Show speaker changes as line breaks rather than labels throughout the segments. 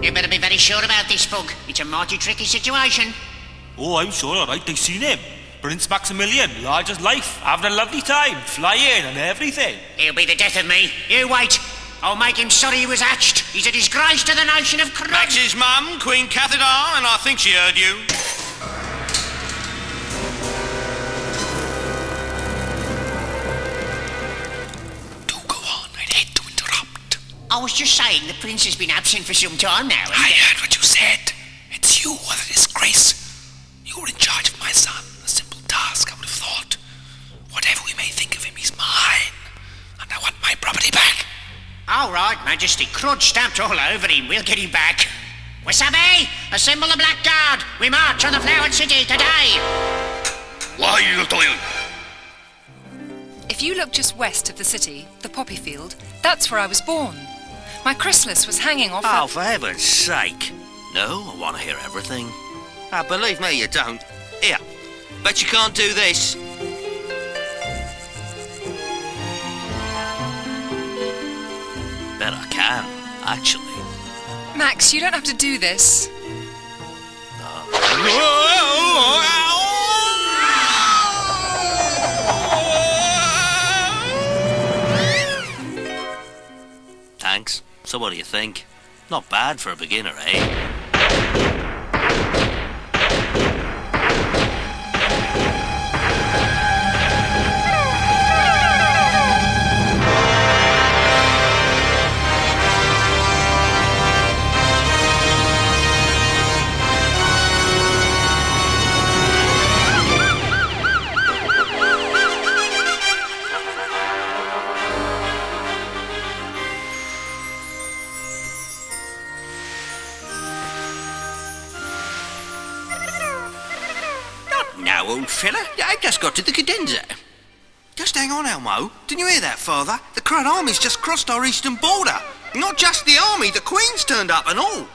You better be very sure about this, Bug. It's a mighty tricky situation.
Oh, I'm sure, all right, they seen him. Prince Maximilian, large as life, having a lovely time, flying and everything.
He'll be the death of me. You wait. I'll make him sorry he was hatched. He's a disgrace to the nation of Crud.
Max's mum, Queen Cathedral, and I think she heard you.
Do go on, I'd hate to interrupt.
I was just saying the prince has been absent for some time now.
I heard what you said. It's you who are the disgrace. You're in charge of my son. A simple task, I would have thought. Whatever we may think of him, he's mine. And I want my property back.
All right, Majesty. Crud stamped all over him. We'll get him back. Wasabi, assemble the Black Guard. We march on the Flowered City today.
Why are you doing?
If you look just west of the city, the poppy field, that's where I was born. My chrysalis was hanging off.
Oh, for heaven's sake. No, I want to hear everything. Ah, believe me, you don't. Here, bet you can't do this. Bet I can, actually.
Max, you don't have to do this.
Thanks. So what do you think? Not bad for a beginner, eh?
Now, old fella, I just got to the cadenza. Just hang on, Elmo. Didn't you hear that, Father? The Crud army's just crossed our eastern border. Not just the army, the Queen's turned up and all.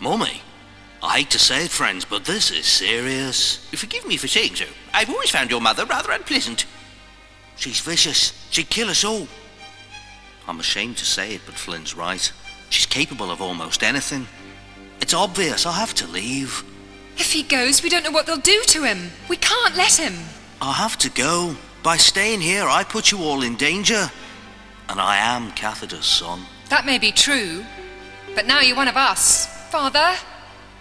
Mummy, I hate to say it, friends, but this is serious.
Forgive me for saying so. I've always found your mother rather unpleasant.
She's vicious. She'd kill us all. I'm ashamed to say it, but Flynn's right. She's capable of almost anything. It's obvious. I'll have to leave.
If he goes, we don't know what they'll do to him. We can't let him.
I'll have to go. By staying here, I put you all in danger. And I am Cathedra's son.
That may be true, but now you're one of us. Father?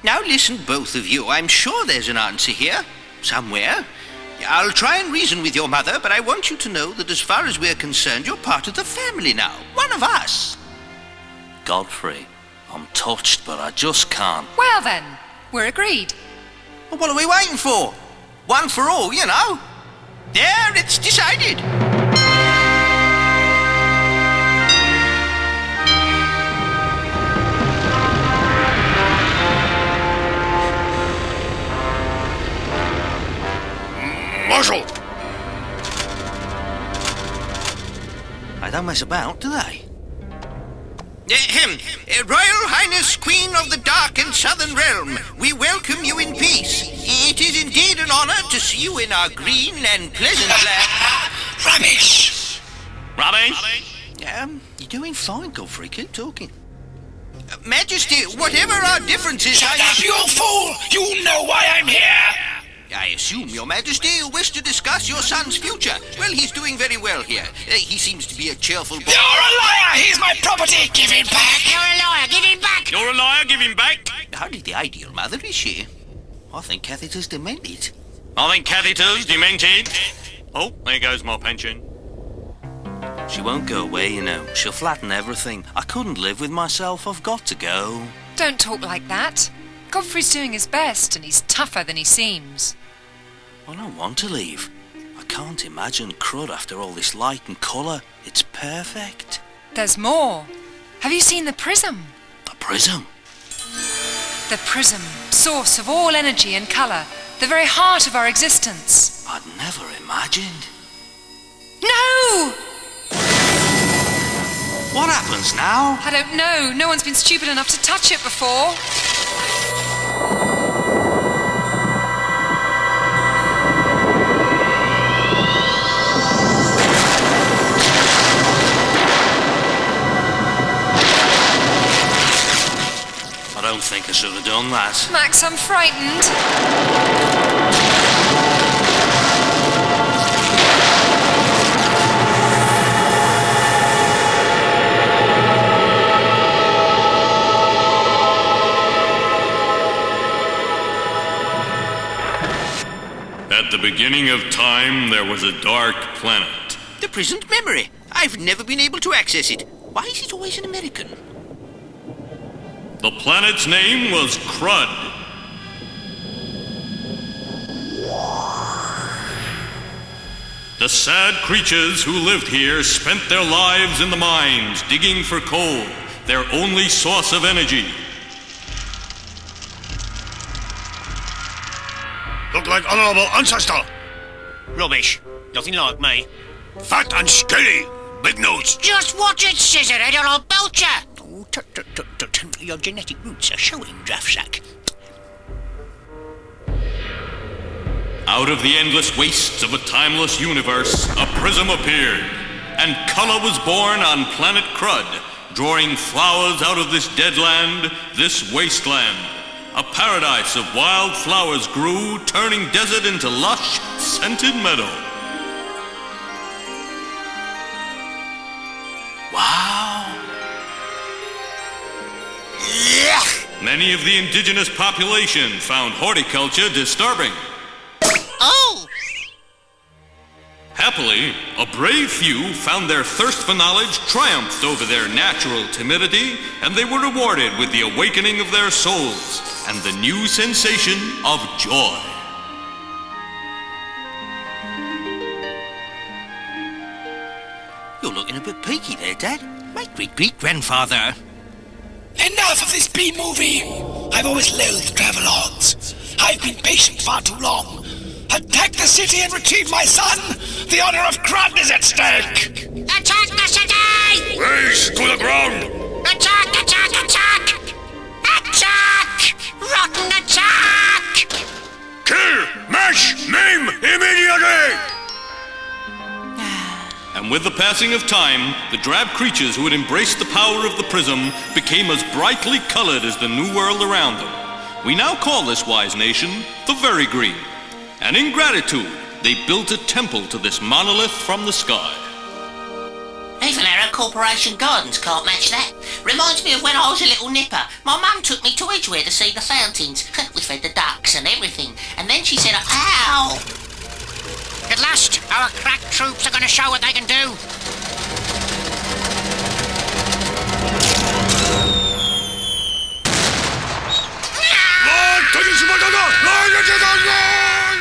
Now listen, both of you. I'm sure there's an answer here. Somewhere. I'll try and reason with your mother, but I want you to know that as far as we're concerned, you're part of the family now. One of us.
Godfrey, I'm touched, but I just can't.
Well then, we're agreed.
Well, what are we waiting for? One for all, you know. There, it's decided.
Marshal!
I don't mess about, do they?
Royal Highness Queen of the Dark and Southern Realm, we welcome you in peace. It is indeed an honor to see you in our green and pleasant land.
Rubbish!
Rubbish? You're doing fine, Godfrey. Keep talking.
Majesty, whatever our differences...
Shut up, you fool! You know why I'm here!
I assume, Your Majesty, you wish to discuss your son's future. Well, he's doing very well here. He seems to be a cheerful boy.
You're a liar! He's my property! property! Give it back!
You're a liar! Give him back!
You're a liar, give him back.
Hardly the ideal mother, is she? I think Catheter's demented.
I think Catheter's demented. Oh, there goes my pension.
She won't go away, you know. She'll flatten everything. I couldn't live with myself. I've got to go.
Don't talk like that. Godfrey's doing his best, and he's tougher than he seems.
I don't want to leave. I can't imagine Crud after all this light and colour. It's perfect.
There's more. Have you seen the prism?
The prism.
The prism, source of all energy and colour, the very heart of our existence.
I'd never imagined.
No!
What happens now?
I don't know. No one's been stupid enough to touch it before.
I don't think I should have done that.
Max, I'm frightened.
At the beginning of time, there was a dark planet.
The prisoned memory. I've never been able to access it. Why is it always an American?
The planet's name was Crud. The sad creatures who lived here spent their lives in the mines, digging for coal, their only source of energy.
Look like honourable ancestor.
Rubbish. Nothing like me.
Fat and skinny. Big nose.
Just watch it, Scissorhead, or I'll belch you. Oh, tut. Your genetic roots are showing, Draftsack.
Out of the endless wastes of a timeless universe, a prism appeared, and color was born on planet Crud, drawing flowers out of this dead land, this wasteland. A paradise of wild flowers grew, turning desert into lush, scented meadow.
Wow.
Many of the indigenous population found horticulture disturbing.
Oh!
Happily, a brave few found their thirst for knowledge triumphed over their natural timidity, and they were rewarded with the awakening of their souls and the new sensation of joy.
You're looking a bit peaky there, Dad. My great-great-grandfather.
Enough of this B-movie! I've always loathed travelogues. I've been patient far too long. Attack the city and retrieve my son! The honor of Crud is at stake!
Attack the city!
Race to the ground.
Attack! Attack! Rotten attack!
Kill, mash, maim immediately.
And with the passing of time, the drab creatures who had embraced the power of the prism became as brightly colored as the new world around them. We now call this wise nation the Very Green. And in gratitude, they built a temple to this monolith from the sky.
Even our Corporation Gardens can't match that. Reminds me of when I was a little nipper. My mum took me to Edgware to see the fountains. We fed the ducks and everything. And then she said, ow!
At last, our crack troops are going to show what they can do.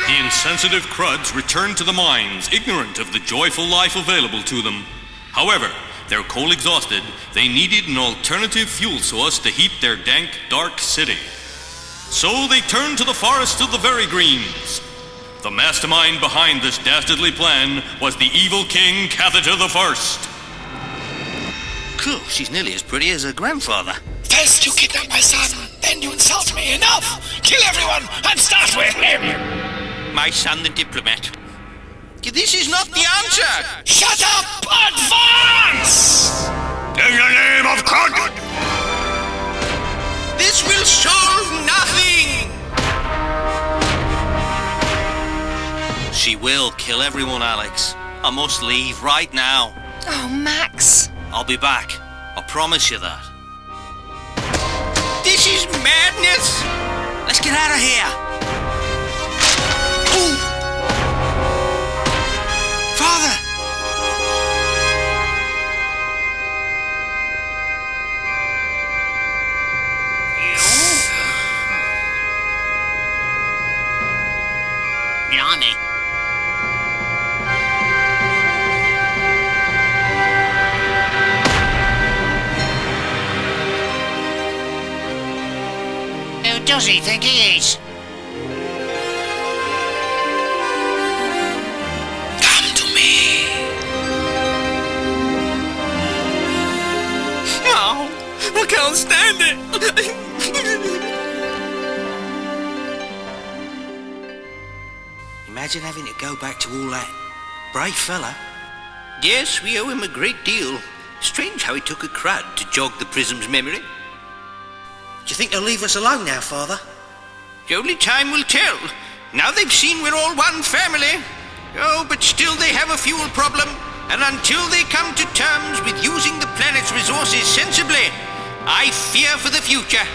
The insensitive Cruds returned to the mines, ignorant of the joyful life available to them. However, their coal exhausted, they needed an alternative fuel source to heat their dank, dark city. So they turned to the forest of the Very Greens. The mastermind behind this dastardly plan was the evil king Catheter the First.
Cool, she's nearly as pretty as her grandfather.
First you kidnap my son, then you insult me. Enough! Kill everyone and start with him!
My son, the diplomat. This is not the answer!
Shut up! Advance!
In the name of Crud.
This will solve nothing!
She will kill everyone, Alex. I must leave right now.
Oh, Max.
I'll be back. I promise you that.
This is madness!
Let's get out of here! Ooh. Father!
Blimey. Who does he think he is?
Come to me.
Oh, I can't stand it!
Imagine having to go back to all that. Brave fella.
Yes, we owe him a great deal. Strange how he took a crud to jog the Prism's memory.
Do you think they'll leave us alone now, Father?
Only time will tell. Now they've seen we're all one family. Oh, but still they have a fuel problem. And until they come to terms with using the planet's resources sensibly, I fear for the future.